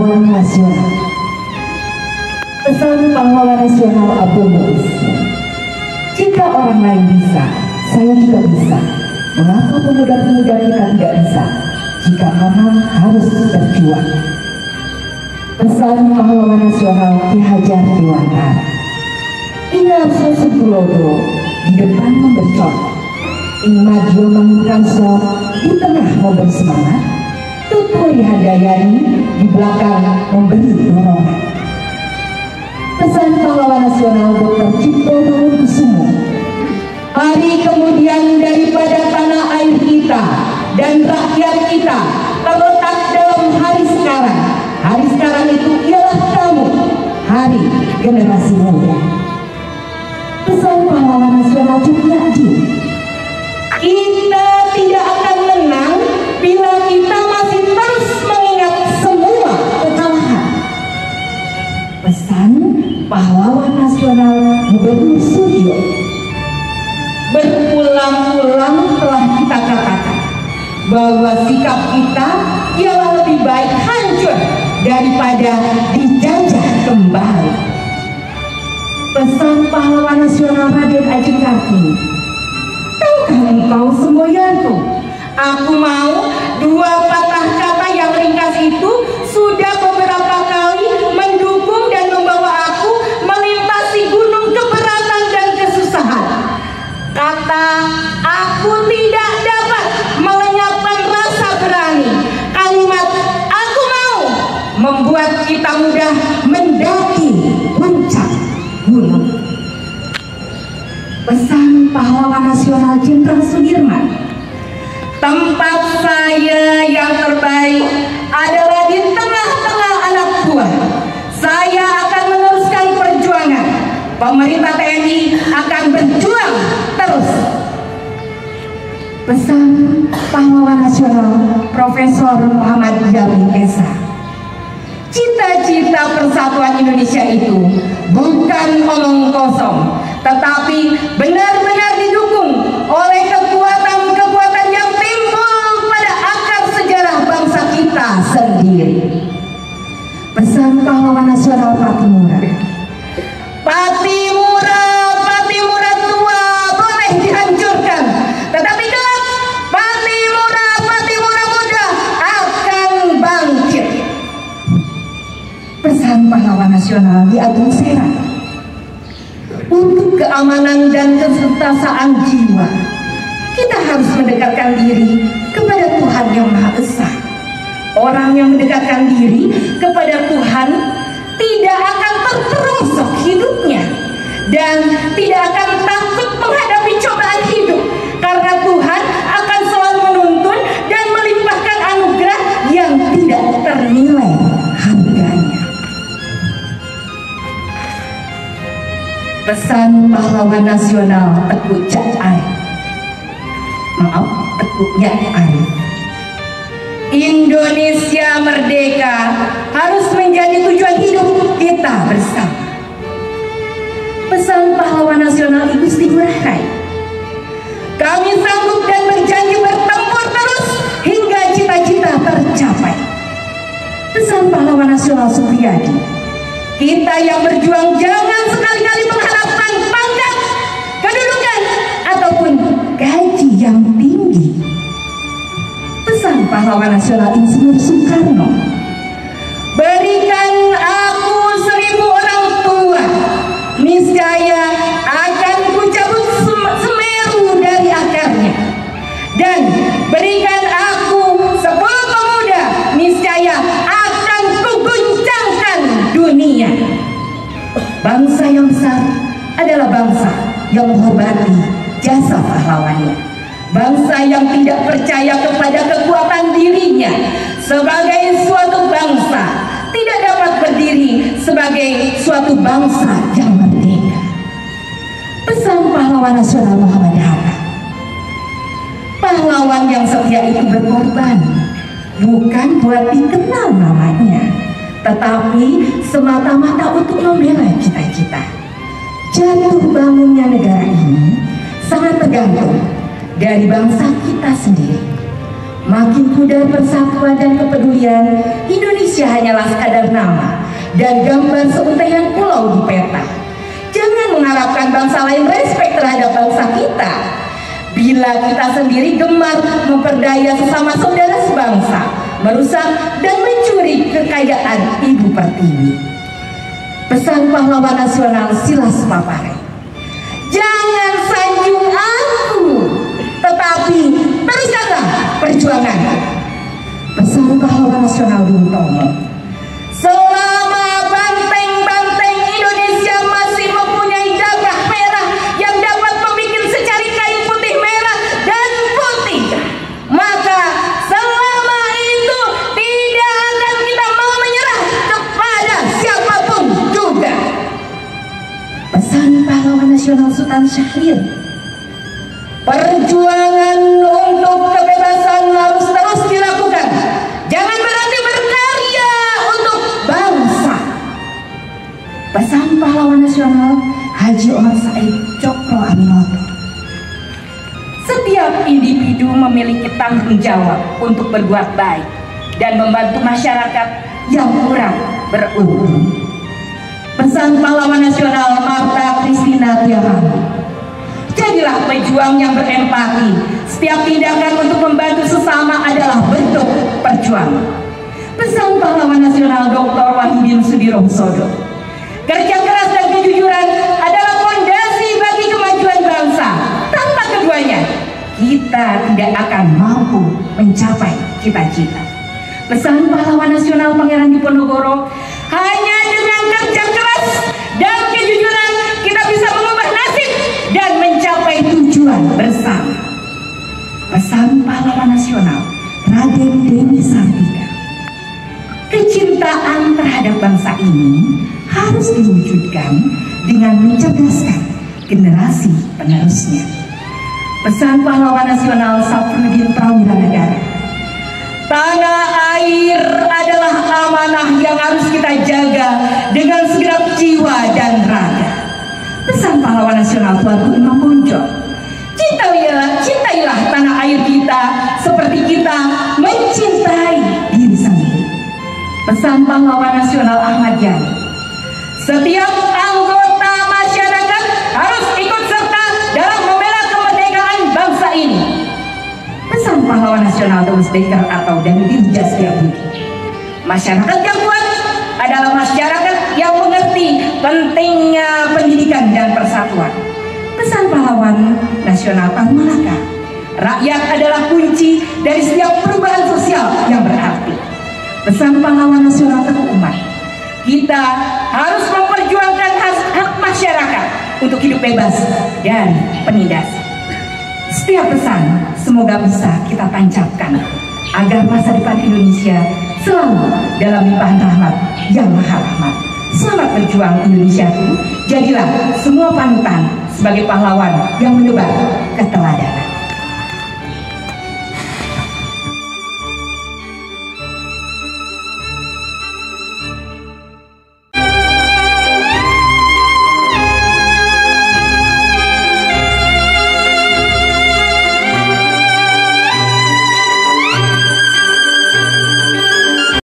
pahlawan nasional. Pesan pahlawan nasional Abdul Muiz: jika orang lain bisa, saya juga bisa. Mengapa pemuda-pemuda kita tidak bisa? Jika memang harus berjuang. Pesan pahlawan nasional Ki Hajar Dewantara. Ingat Susupulodo di depan memberi contoh, ing maju menguranso di tengah memberi semangat, Tuturi Handayani di belakang memberi dorongan. Pesan pahlawan nasional Dr. Cipto Mangunkusumo: hari kemudian daripada tanah air kita dan rakyat kita terletak dalam hari sekarang. Hari sekarang itu ialah kamu, hari generasi muda. Pesan pahlawan nasional Jumiadi: kita tidak akan menang bila kita masih terus mengingat semua kekalahan. Pesan pahlawan nasional Gubernur Suryo: berulang-ulang telah kita katakan bahwa sikap kita ialah lebih baik hancur daripada dijajah kembali. Pesan pahlawan nasional Raden Ajeng Kartini: tahukah engkau semboyanku, aku mau dua patah kata yang ringkas itu sudah beberapa kali mendukung dan membawa aku melintasi gunung keberatan dan kesusahan. Kata aku tidak dapat melenyapkan rasa berani. Kalimat aku mau membuat kita mudah mendaki puncak gunung. Pesan pahlawan nasional Jenderal Sudirman: tempat saya yang terbaik adalah di tengah-tengah anak buah. Saya akan meneruskan perjuangan. Pemerintah TNI akan berjuang terus. Pesan pahlawan nasional Profesor Muhammad Jamil Esa: cita-cita persatuan Indonesia itu bukan omong kosong, tetapi benar-benar didukung oleh kekuatan-kekuatan yang timbul pada akar sejarah bangsa kita sendiri. Pesan pahlawan nasional Patimura: Patimura, Patimura tua boleh dihancurkan, tetapi kelak Patimura, Patimura muda akan bangkit. Pesan pahlawan nasional Ki Ageng Serang: untuk keamanan dan kesertasaan jiwa, kita harus mendekatkan diri kepada Tuhan yang Maha Esa. Orang yang mendekatkan diri kepada Tuhan tidak akan terperosok hidupnya dan tidak akan takut menghadapi cobaan hidup, karena Tuhan akan selalu menuntun dan melimpahkan anugerah yang tidak ternilai harganya. Pesan pahlawan nasional Teguh Arif: Indonesia merdeka harus menjadi tujuan hidup kita bersama. Pesan pahlawan nasional Igusti Ngurah Rai: kami sanggup dan berjanji bertempur terus hingga cita-cita tercapai. Pesan pahlawan nasional Supriyadi: kita yang berjuang jangan sekali-kali mengharapkan pangkat, kedudukan, ataupun gaji yang tinggi. Pesan pahlawan nasional Insinyur Soekarno: berikan aku 1000 orang tua, niscaya akan kucabut Semeru dari akarnya, dan berikan aku 10 pemuda, niscaya akan kuguncangkan dunia. Bangsa yang besar adalah bangsa yang menghormati jasa pahlawannya. Bangsa yang tidak percaya kepada kekuatan dirinya sebagai suatu bangsa tidak dapat berdiri sebagai suatu bangsa yang merdeka. Pesan pahlawan nasional Muhammad Hatta: pahlawan yang setia itu berkorban bukan buat dikenal namanya, tetapi semata-mata untuk membela cita-cita. Jatuh bangunnya negara ini sangat tergantung dari bangsa kita sendiri. Makin pudar persatuan dan kepedulian, Indonesia Indonesia hanyalah sekadar nama dan gambar seuntayan pulau di peta. Jangan mengharapkan bangsa lain respek terhadap bangsa kita bila kita sendiri gemar memperdaya sesama saudara sebangsa, merusak dan mencuri kekayaan Ibu Pertiwi. Pesan pahlawan nasional Silas Papare, jangan sanjung aku, tetapi teruskanlah perjuangan. Pesan pahlawan nasional Bung Tomo, selama banteng-banteng Indonesia masih mempunyai darah merah yang dapat membuat secari kain putih merah dan putih, maka selama itu tidak akan kita mau menyerah kepada siapapun juga. Pesan pahlawan nasional Sultan Syahrir, perjuangan untuk kebebasan harus terus dilakukan. Jangan berhenti berkarya untuk bangsa. Pesan pahlawan nasional Haji Omar Said Cokro Aminoto, setiap individu memiliki tanggung jawab untuk berbuat baik dan membantu masyarakat yang kurang beruntung. Pesan pahlawan nasional Marta Christina Tiarani, jadilah pejuang yang berempati. Setiap tindakan untuk membantu sesama adalah bentuk perjuangan. Pesan pahlawan nasional Dr. Wahidin Sudirohusodo, kerja keras dan kejujuran adalah fondasi bagi kemajuan bangsa. Tanpa keduanya, kita tidak akan mampu mencapai cita-cita. Pesan pahlawan nasional Pangeran Diponegoro, hanya dengan kerja keras dan kejujuran kita bisa mengubah nasib dan mencapai tujuan bersama. Pesan pahlawan nasional Raden Dewi Sartika, kecintaan terhadap bangsa ini harus diwujudkan dengan mencerdaskan generasi penerusnya. Pesan pahlawan nasional Safruddin Prawira Negara, tanah air adalah amanah yang harus kita jaga dengan segenap jiwa dan raga. Pesan pahlawan nasional Tuanku Imam Bonjol, cintailah tanah air kita seperti kita mencintai diri sendiri. Pesan pahlawan nasional Ahmad Yani, setiap anggota masyarakat harus ikut serta dalam membela kemerdekaan bangsa ini. Pesan pahlawan nasional Thomas Baker atau Dandim Jasriabudi, masyarakat yang kuat adalah masyarakat yang mengerti pentingnya pendidikan dan persatuan. Pesan pahlawan nasional Tan Malaka, rakyat adalah kunci dari setiap perubahan sosial yang berarti. Pesan pahlawan nasional Teguh Umar, kita harus memperjuangkan hak masyarakat untuk hidup bebas dari penindasan. Setiap pesan semoga bisa kita tancapkan agar masa depan Indonesia selalu dalam limpahan rahmat yang maha rahmat. Selamat berjuang Indonesiaku, jadilah semua panutan sebagai pahlawan yang menebar keteladanan.